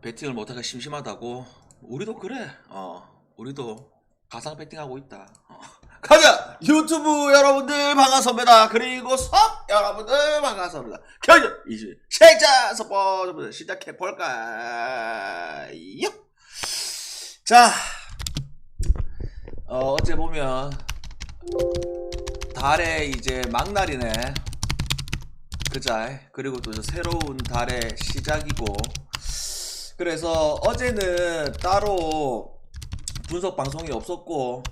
배팅을 못하기가 심심하다고. 우리도 그래. 우리도 가상 배팅하고 있다. 가자! 유튜브 여러분들 반갑습니다. 그리고 섭 여러분들 반갑습니다. 견적 20 실전 첫 번째부터 시작해볼까요? 자, 어째 보면 달의 이제 막날이네. 그자. 그리고 또 새로운 달의 시작이고. 그래서 어제는 따로 분석 방송이 없었고,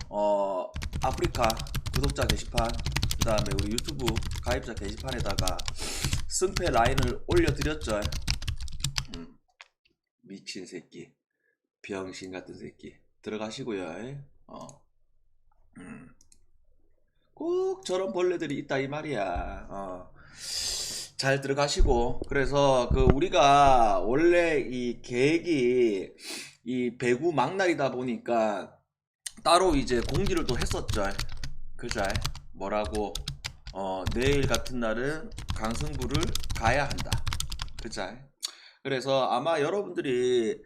아프리카 구독자 게시판, 그 다음에 우리 유튜브 가입자 게시판에다가 승패 라인을 올려드렸죠. 미친 새끼, 병신 같은 새끼, 들어가시고요. 꼭 저런 벌레들이 있다 이 말이야. 잘 들어가시고. 그래서 그 우리가 원래 이 계획이 이 배구 막날이다 보니까 따로 이제 공지를 또 했었죠. 그죠? 뭐라고? 내일 같은 날은 강승부를 가야 한다. 그죠? 그래서 아마 여러분들이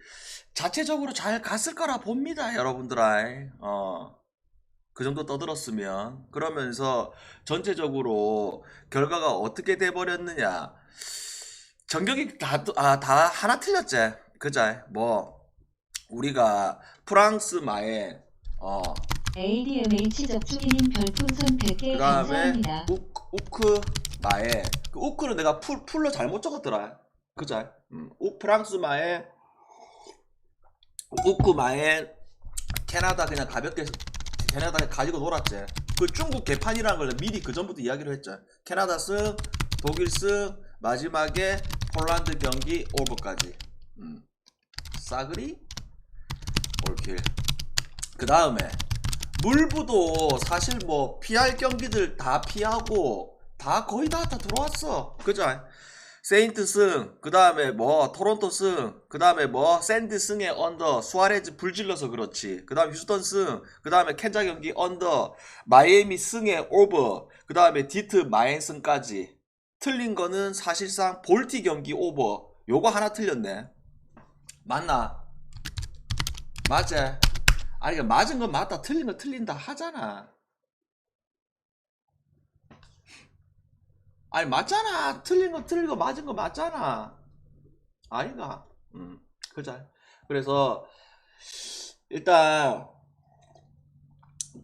자체적으로 잘 갔을 거라 봅니다. 여러분들아. 그 정도 떠들었으면. 그러면서 전체적으로 결과가 어떻게 돼버렸느냐. 전격이 다 하나 틀렸지. 그자. 뭐 우리가 프랑스 마에 ADMH 적중이님 별풍선 100개 그 다음에 감사합니다. 우크 마에, 그 우크는 내가 풀로 잘못 적었더라. 그자. 프랑스 마에, 우크 마에 캐나다 그냥 가볍게 캐나다 가지고 놀았지. 그 중국 개판이라는 걸 미리 그 전부터 이야기를 했죠. 캐나다 승, 독일 승, 마지막에 폴란드 경기 오버까지. 싸그리 올킬. 그 다음에 물부도 사실 뭐 피할 경기들 다 피하고 다 거의 다 들어왔어. 그죠? 세인트 승, 그 다음에 뭐 토론토 승, 그 다음에 뭐 샌드 승의 언더, 수아레즈 불질러서 그렇지. 그 다음에 휴스턴 승, 그 다음에 켄자 경기 언더, 마이애미 승의 오버, 그 다음에 디트 마엔 승까지. 틀린 거는 사실상 볼티 경기 오버. 요거 하나 틀렸네. 맞나? 맞아. 아니, 그러니까 맞은 건 맞다, 틀린 건 틀린다 하잖아. 아니, 맞잖아. 틀린 거 틀린 거 맞은 거 맞잖아. 아닌가? 그자. 그래서 일단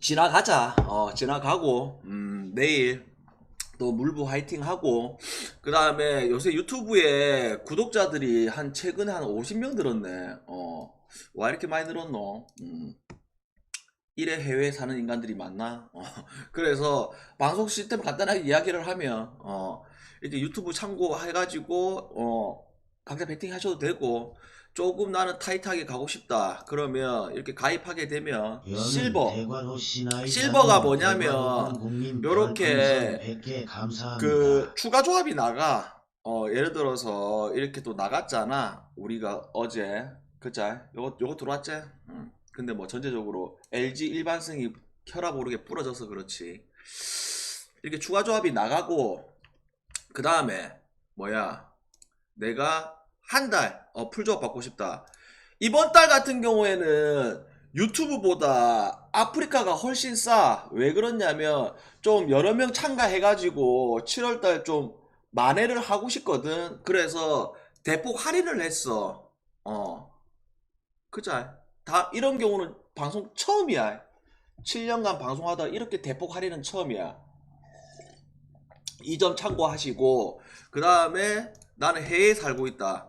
지나가자. 지나가고 내일 또 물부 화이팅 하고. 그 다음에 요새 유튜브에 구독자들이 한 최근에 한 50명 늘었네. 와 이렇게 많이 늘었노? 이래 해외에 사는 인간들이 많나? 그래서 방송 시스템 간단하게 이야기를 하면 이제 유튜브 참고해가지고 각자 배팅 하셔도 되고, 조금 나는 타이트하게 가고 싶다 그러면 이렇게 가입하게 되면 실버가 뭐냐면 요렇게 그 추가 조합이 나가. 예를 들어서 이렇게 또 나갔잖아 우리가 어제. 그자. 요거 들어왔지? 근데 뭐 전체적으로 LG 일반승이 혈압 오르게 부러져서 그렇지. 이렇게 추가 조합이 나가고, 그 다음에 뭐야, 내가 한 달 풀조합 받고 싶다. 이번 달 같은 경우에는 유튜브보다 아프리카가 훨씬 싸. 왜 그러냐면 좀 여러 명 참가해가지고 7월달 좀 만회를 하고 싶거든. 그래서 대폭 할인을 했어. 그자. 다 이런 경우는 방송 처음이야. 7년간 방송하다 이렇게 대폭 할인은 처음이야. 이 점 참고하시고. 그 다음에 나는 해외에 살고 있다.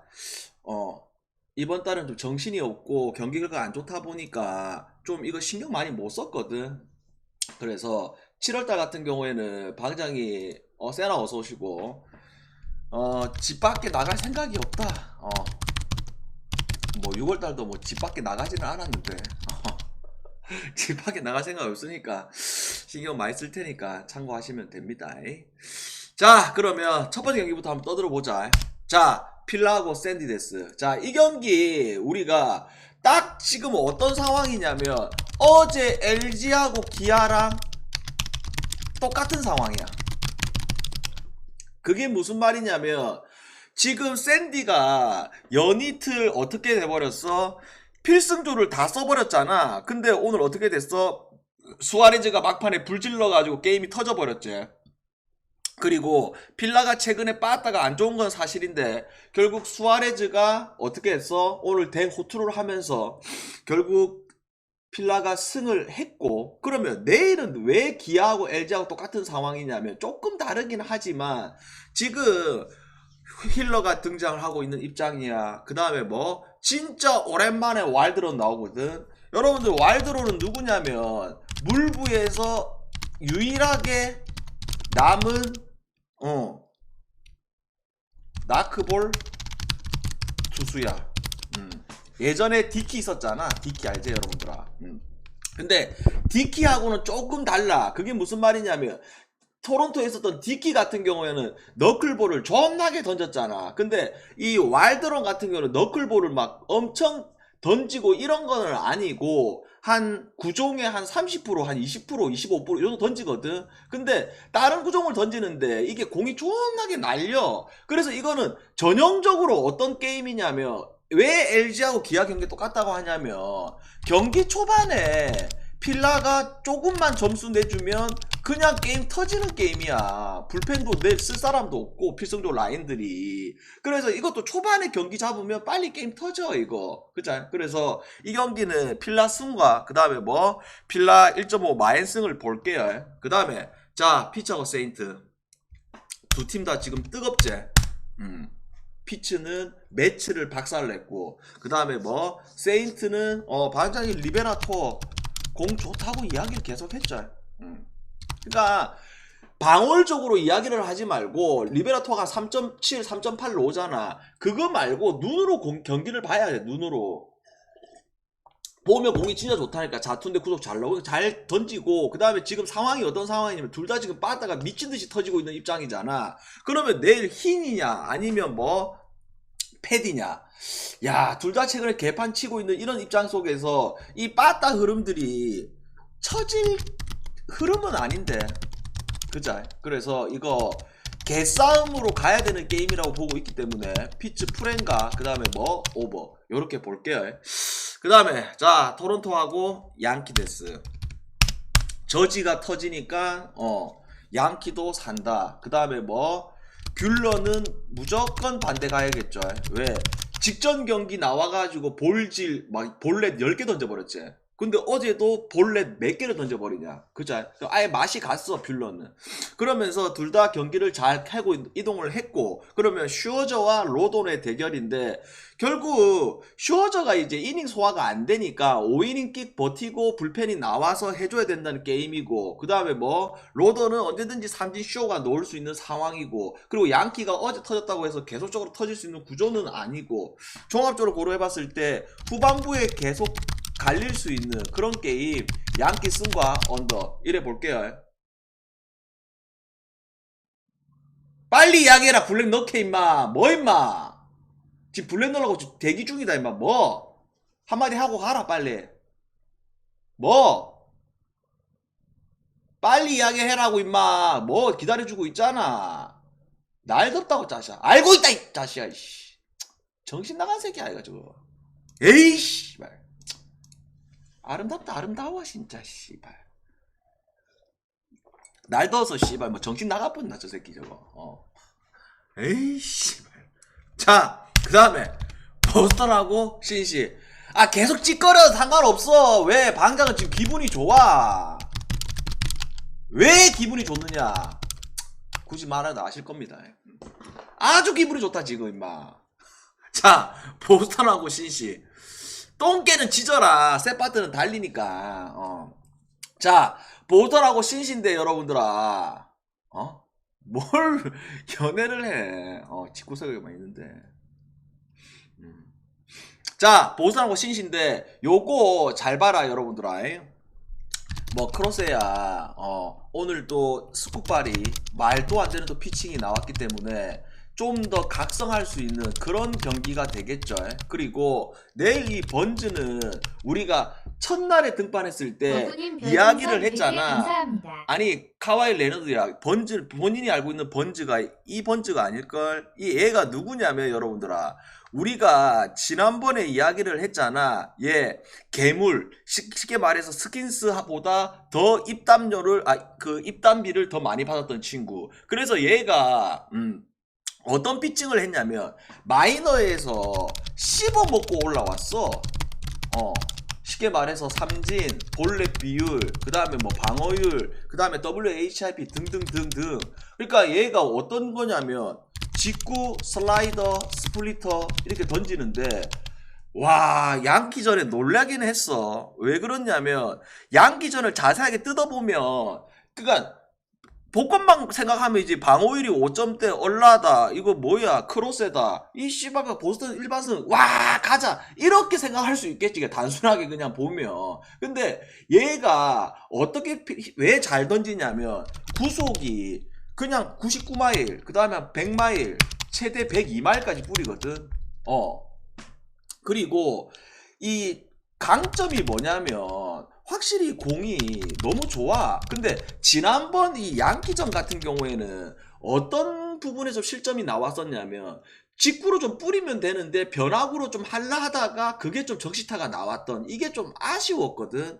이번 달은 좀 정신이 없고 경기 결과가 안 좋다 보니까 좀 이거 신경 많이 못 썼거든. 그래서 7월달 같은 경우에는 방장이 세나 어서 오시고, 집 밖에 나갈 생각이 없다. 뭐 6월달도 뭐 집 밖에 나가지는 않았는데 집 밖에 나갈 생각 없으니까 신경 많이 쓸 테니까 참고하시면 됩니다. 자, 그러면 첫 번째 경기부터 한번 떠들어 보자. 자, 필라하고 샌디데스. 자, 이 경기 우리가 딱 지금 어떤 상황이냐면 어제 LG하고 기아랑 똑같은 상황이야. 그게 무슨 말이냐면 지금 샌디가 연이틀 어떻게 돼버렸어? 필승조를 다 써버렸잖아. 근데 오늘 어떻게 됐어? 수아레즈가 막판에 불질러가지고 게임이 터져버렸지. 그리고 필라가 최근에 빠졌다가 안 좋은 건 사실인데 결국 수아레즈가 어떻게 했어? 오늘 대 호투를 하면서 결국 필라가 승을 했고, 그러면 내일은 왜 기아하고 LG하고 똑같은 상황이냐면 조금 다르긴 하지만 지금 힐러가 등장을 하고 있는 입장이야. 그 다음에 뭐 진짜 오랜만에 와일드론 나오거든. 여러분들 와일드론은 누구냐면 물부에서 유일하게 남은 나크볼 투수야. 예전에 디키 있었잖아. 디키 알지 여러분들아. 근데 디키하고는 조금 달라. 그게 무슨 말이냐면 토론토에 있었던 디키 같은 경우에는 너클볼을 존나게 던졌잖아. 근데 이 와일드론 같은 경우는 너클볼을 막 엄청 던지고 이런 거는 아니고 한 구종에 한 30%, 한 20%, 25% 이 정도 던지거든. 근데 다른 구종을 던지는데 이게 공이 존나게 날려. 그래서 이거는 전형적으로 어떤 게임이냐면 왜 LG하고 기아 경기 똑같다고 하냐면 경기 초반에 필라가 조금만 점수 내주면 그냥 게임 터지는 게임이야. 불펜도 쓸 사람도 없고 필승조 라인들이. 그래서 이것도 초반에 경기 잡으면 빨리 게임 터져 이거. 그죠? 그래서 이 경기는 필라 승과 그 다음에 뭐 필라 1.5 마엔승을 볼게요. 그 다음에 자 피처하고 세인트 두 팀 다 지금 뜨겁지. 피츠는 매치를 박살냈고 그 다음에 뭐 세인트는 반장이 리베라토 공 좋다고 이야기를 계속 했죠. 그러니까 방어적으로 이야기를 하지 말고 리베라토가 3.7, 3.8로 오잖아. 그거 말고 눈으로 경기를 봐야 돼. 눈으로 보면 공이 진짜 좋다니까. 자투인데 구속 잘 나오고 잘 던지고 그 다음에 지금 상황이 어떤 상황이냐면 둘 다 지금 빠다가 미친듯이 터지고 있는 입장이잖아. 그러면 내일 흰이냐 아니면 뭐 패디냐. 야, 둘 다 최근에 개판 치고 있는 이런 입장 속에서 이 빠따 흐름들이 처질 흐름은 아닌데. 그죠? 그래서 이거 개싸움으로 가야 되는 게임이라고 보고 있기 때문에 피츠 프렌가 그 다음에 뭐 오버 요렇게 볼게요. 그 다음에 자 토론토하고 양키데스 저지가 터지니까 양키도 산다. 그 다음에 뭐 귤러는 무조건 반대 가야겠죠. 왜? 직전 경기 나와가지고 볼질 막 볼넷 10개 던져버렸지. 근데 어제도 볼넷 몇 개를 던져버리냐. 그죠? 아예 맛이 갔어 뷰러는. 그러면서 둘 다 경기를 잘 하고 이동을 했고, 그러면 슈어저와 로돈의 대결인데 결국 슈어저가 이제 이닝 소화가 안 되니까 5이닝 끽 버티고 불펜이 나와서 해줘야 된다는 게임이고, 그 다음에 뭐 로돈은 언제든지 삼진 쇼가 놓을 수 있는 상황이고, 그리고 양키가 어제 터졌다고 해서 계속적으로 터질 수 있는 구조는 아니고, 종합적으로 고려해봤을 때 후반부에 계속 갈릴 수 있는 그런 게임. 양키 승과 언더 이래 볼게요. 빨리 이야기해라. 블랙 넣게 임마. 뭐 임마 지금 블랙 넣으려고 대기 중이다 임마. 뭐 한마디 하고 가라 빨리. 뭐 빨리 이야기해라고 임마. 뭐 기다려주고 있잖아. 날 덥다고 자식아. 알고 있다 이 자식아. 정신 나간 새끼야 이거 저거. 에이씨 말. 아름답다 아름다워 진짜 씨발. 날 더워서 씨발 뭐 정신 나가뻔나 저 새끼 저거. 에이 씨발. 자 그 다음에 보스턴하고 신시. 아 계속 찌꺼려도 상관없어. 왜? 방장은 지금 기분이 좋아. 왜 기분이 좋느냐. 굳이 말하도 아실 겁니다. 아주 기분이 좋다 지금 임마. 자 보스턴하고 신시. 똥개는 짖어라. 세파트는 달리니까. 자 보스턴하고 신시인데 여러분들아 뭘 연애를 해. 집구석에만 있는데. 자 보스턴하고 신시인데 요거 잘 봐라 여러분들아. 뭐 크로스야 오늘 또 스쿠발이 말도 안 되는 또 피칭이 나왔기 때문에 좀 더 각성할 수 있는 그런 경기가 되겠죠. 그리고 내일 이 번즈는 우리가 첫날에 등판했을 때 버브님 이야기를 별풍선 100개 했잖아. 감사합니다. 아니 카와이 레너드야. 본인이 알고 있는 번즈가 이 번즈가 아닐걸. 이 애가 누구냐면 여러분들아, 우리가 지난번에 이야기를 했잖아. 얘 괴물, 쉽게 말해서 스킨스보다 더 입담료를 그 입담비를 더 많이 받았던 친구. 그래서 얘가 어떤 피칭을 했냐면 마이너에서 씹어먹고 올라왔어. 쉽게 말해서 삼진, 볼넷 비율, 그 다음에 뭐 방어율, 그 다음에 WHIP 등등등등. 그러니까 얘가 어떤 거냐면 직구, 슬라이더, 스플리터 이렇게 던지는데, 와, 양키전에 놀라긴 했어. 왜 그러냐면 양키전을 자세하게 뜯어보면, 그니까 복권만 생각하면 이제 방어율이 5점대 얼라다, 이거 뭐야 크로세다, 이 씨발가 보스턴 일반승, 와 가자, 이렇게 생각할 수 있겠지 단순하게 그냥 보면. 근데 얘가 어떻게 왜 잘 던지냐면 구속이 그냥 99마일, 그 다음에 100마일, 최대 102마일까지 뿌리거든. 그리고 이 강점이 뭐냐면 확실히 공이 너무 좋아. 근데 지난번 이 양키전 같은 경우에는 어떤 부분에서 실점이 나왔었냐면 직구로 좀 뿌리면 되는데 변화구로 좀 할라 하다가 그게 좀 적시타가 나왔던, 이게 좀 아쉬웠거든.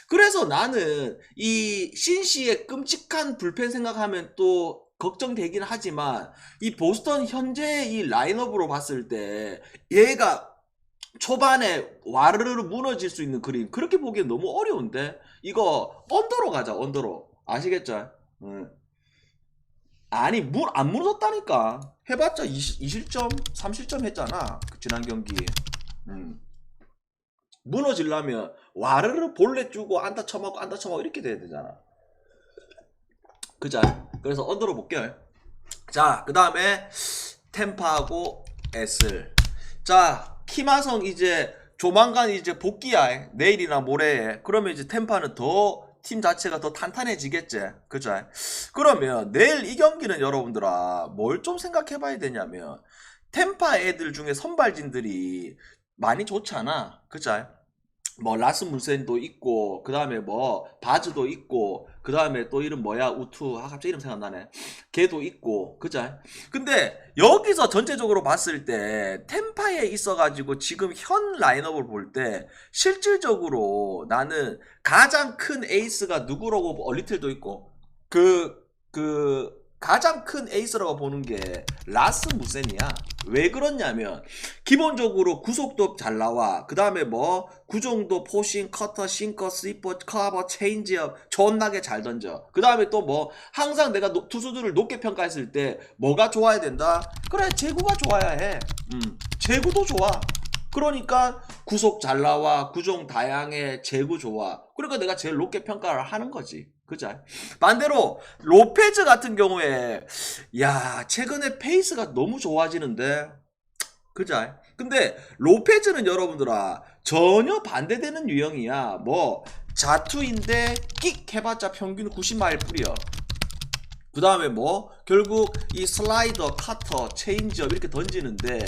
그래서 나는 이 신씨의 끔찍한 불펜 생각하면 또 걱정되긴 하지만 이 보스턴 현재 이 라인업으로 봤을 때 얘가 초반에 와르르 무너질 수 있는 그림, 그렇게 보기엔 너무 어려운데. 이거 언더로 가자. 언더로. 아시겠죠? 아니 안 무너졌다니까. 해봤자 2실점 3실점 했잖아 그 지난 경기. 무너지려면 와르르 볼넷 주고 안타 쳐먹고 이렇게 돼야 되잖아. 그자. 그래서 언더로 볼게요. 자, 그 다음에 템파하고 에슬. 자, 키마성 이제 조만간 이제 복귀야. 내일이나 모레에. 그러면 이제 템파는 더 팀 자체가 더 탄탄해지겠지. 그죠? 그러면 내일 이 경기는 여러분들아 뭘 좀 생각해 봐야 되냐면 템파 애들 중에 선발진들이 많이 좋잖아. 그죠? 뭐 라스무센도 있고, 그 다음에 뭐 바즈도 있고, 그 다음에 또 이름 뭐야, 우투, 갑자기 이름 생각나네, 걔도 있고. 그죠? 근데 여기서 전체적으로 봤을 때 템파에 있어가지고 지금 현 라인업을 볼 때 실질적으로 나는 가장 큰 에이스가 누구라고, 얼리틀도 있고, 가장 큰 에이스라고 보는 게 라스무센이야. 왜 그러냐면 기본적으로 구속도 잘 나와. 그 다음에 뭐 구종도 포싱, 커터, 싱커, 스위퍼, 커버, 체인지업 존나게 잘 던져. 그 다음에 또 뭐 항상 내가 투수들을 높게 평가했을 때 뭐가 좋아야 된다? 그래, 제구가 좋아야 해. 제구도 좋아. 그러니까 구속 잘 나와, 구종 다양해, 제구 좋아. 그러니까 내가 제일 높게 평가를 하는 거지. 그죠? 반대로 로페즈 같은 경우에 야, 최근에 페이스가 너무 좋아지는데. 그죠? 근데 로페즈는 여러분들아 전혀 반대되는 유형이야. 뭐 자투인데 끽 해봤자 평균 90마일 뿌려. 그 다음에 뭐 결국 이 슬라이더, 카터, 체인지업 이렇게 던지는데,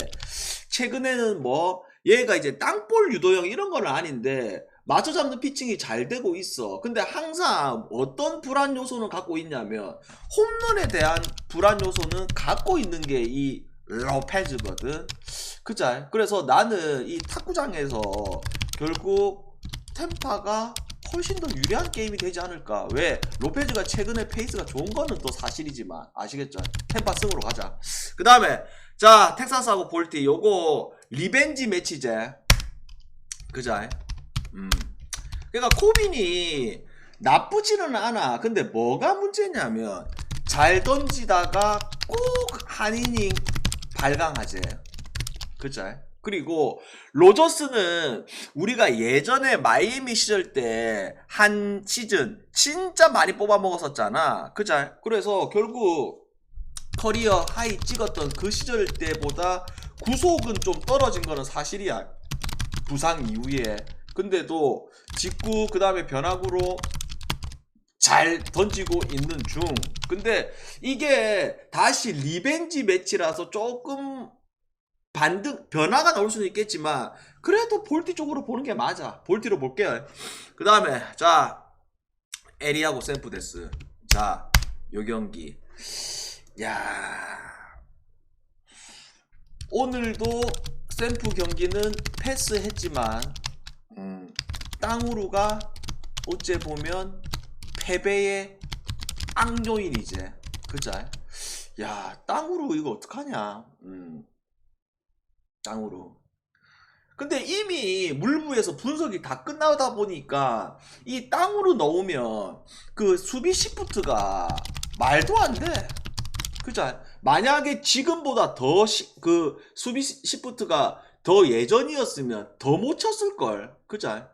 최근에는 뭐 얘가 이제 땅볼 유도형 이런 건 아닌데 맞춰 잡는 피칭이 잘 되고 있어. 근데 항상 어떤 불안 요소는 갖고 있냐면 홈런에 대한 불안 요소는 갖고 있는 게 이 로페즈거든. 그자. 그래서 나는 이 탁구장에서 결국 템파가 훨씬 더 유리한 게임이 되지 않을까. 왜? 로페즈가 최근에 페이스가 좋은 거는 또 사실이지만, 아시겠죠? 템파 승으로 가자. 그 다음에 자, 텍사스하고 볼티, 요거 리벤지 매치제. 그자. 그러니까 코빈이 나쁘지는 않아. 근데 뭐가 문제냐면 잘 던지다가 꼭 한 이닝 발광하지. 그죠? 그리고 로저스는 우리가 예전에 마이애미 시절 때 한 시즌 진짜 많이 뽑아 먹었었잖아. 그죠? 그래서 결국 커리어 하이 찍었던 그 시절 때보다 구속은 좀 떨어진 거는 사실이야. 부상 이후에. 근데도 직구, 그 다음에 변화구로 잘 던지고 있는 중. 근데 이게 다시 리벤지 매치라서 조금 반등 변화가 나올 수는 있겠지만 그래도 볼티 쪽으로 보는 게 맞아. 볼티로 볼게요. 그 다음에 자 에리하고 샘프데스. 자 요 경기 야 오늘도 샘프 경기는 패스했지만 땅우루가 어째 보면 패배의 악요인이지. 그자? 야 땅우루 이거 어떡하냐. 땅우루. 근데 이미 물부에서 분석이 다 끝나다 보니까 이 땅으로 넣으면 그 수비 시프트가 말도 안 돼. 그죠? 만약에 지금보다 더 그 수비 시프트가 더 예전이었으면 더 못 쳤을걸. 그죠?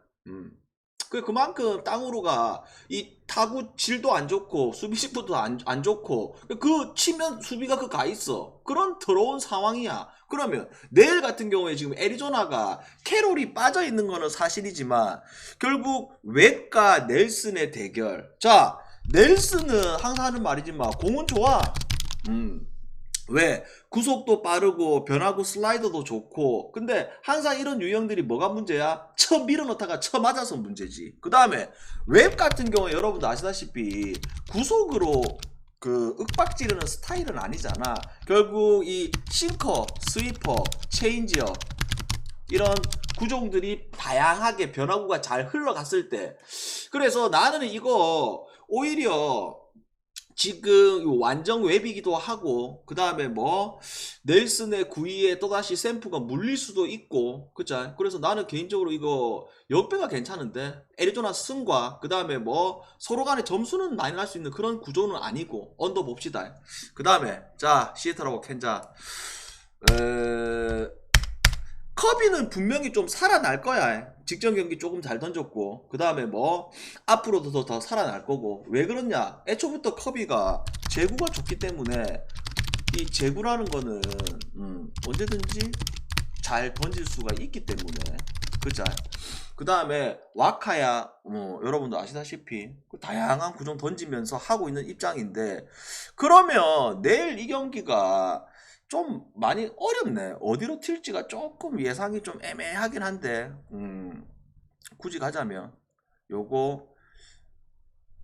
그만큼 땅으로가 이 타구 질도 안 좋고 수비 시프트도 안 좋고 그 치면 수비가 그 가 있어. 그런 더러운 상황이야. 그러면 내일 같은 경우에 지금 애리조나가 캐롤이 빠져 있는 거는 사실이지만 결국 웹과 넬슨의 대결. 자, 넬슨은 항상 하는 말이지만 공은 좋아. 왜? 구속도 빠르고 변화구 슬라이더도 좋고. 근데 항상 이런 유형들이 뭐가 문제야? 쳐 밀어넣다가 쳐 맞아서 문제지. 그 다음에 웹 같은 경우에 여러분도 아시다시피 구속으로 그 윽박 지르는 스타일은 아니잖아. 결국 이 싱커, 스위퍼, 체인지업 이런 구종들이 다양하게 변화구가 잘 흘러갔을 때. 그래서 나는 이거 오히려 지금 완전 웹이기도 하고 그 다음에 뭐 넬슨의 구위에 또다시 샘프가 물릴 수도 있고 그쵸? 그래서 나는 개인적으로 이거 역배가 괜찮은데 애리조나 승과 그 다음에 뭐 서로 간에 점수는 많이 날 수 있는 그런 구조는 아니고 언더 봅시다. 그 다음에 자 시애틀하고 캔자 커비는 분명히 좀 살아날 거야. 직전 경기 조금 잘 던졌고 그 다음에 뭐 앞으로도 더 살아날 거고. 왜 그러냐, 애초부터 커비가 제구가 좋기 때문에 이 제구라는 거는 언제든지 잘 던질 수가 있기 때문에 그자. 그 다음에 와카야 여러분도 아시다시피 다양한 구종 던지면서 하고 있는 입장인데 그러면 내일 이 경기가 좀 많이 어렵네. 어디로 튈지가 조금 예상이 좀 애매하긴 한데 굳이 가자면 요거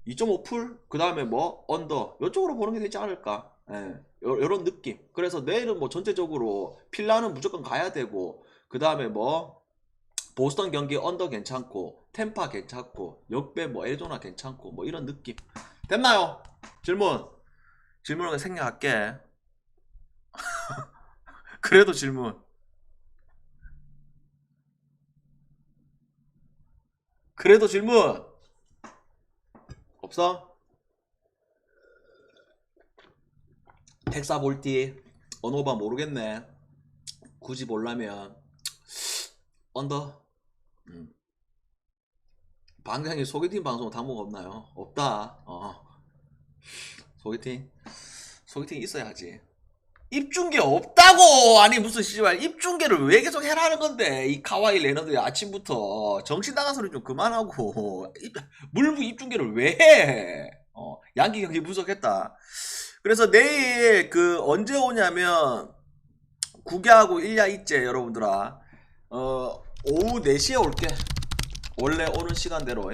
2.5풀 그 다음에 뭐 언더 요쪽으로 보는 게 되지 않을까. 예, 요런 느낌. 그래서 내일은 뭐 전체적으로 필라는 무조건 가야 되고 그 다음에 뭐 보스턴 경기 언더 괜찮고 템파 괜찮고 역배 뭐 애리조나 괜찮고 뭐 이런 느낌. 됐나요? 질문을 생략할게. 그래도 질문. 그래도 질문. 없어? 텍사 볼티 언어바 모르겠네. 굳이 보려면 언더. 방장님 소개팅 방송 당목 없나요? 없다. 소개팅 있어야지. 입중계 없다고. 아니 무슨 씨발 입중계를 왜 계속 해라는 건데. 이 카와이 레너드 아침부터 정신 나간 소리 좀 그만하고 물부 입중계를 왜 해. 양기 경기 분석했다. 그래서 내일 그 언제 오냐면 구기하고 일야 있제 여러분들아. 오후 4시에 올게. 원래 오는 시간대로.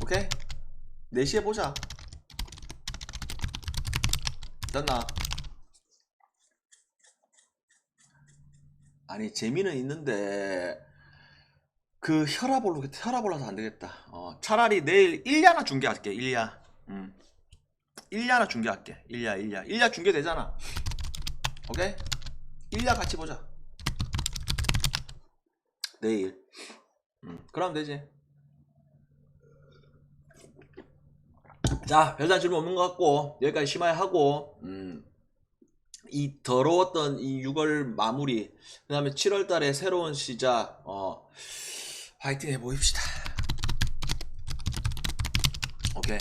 오케이? 4시에 보자. 됐나? 아니 재미는 있는데 그 혈압 올라서 안되겠다. 차라리 내일 1야나 중계할게. 1야 1야나 중계할게. 1야 중계되잖아. 오케이? 1야 같이 보자 내일. 그럼 되지. 자, 별다른 질문 없는 것 같고 여기까지 심하게 하고 이 더러웠던 이 6월 마무리 그 다음에 7월달에 새로운 시작 화이팅 해보입시다. 오케이.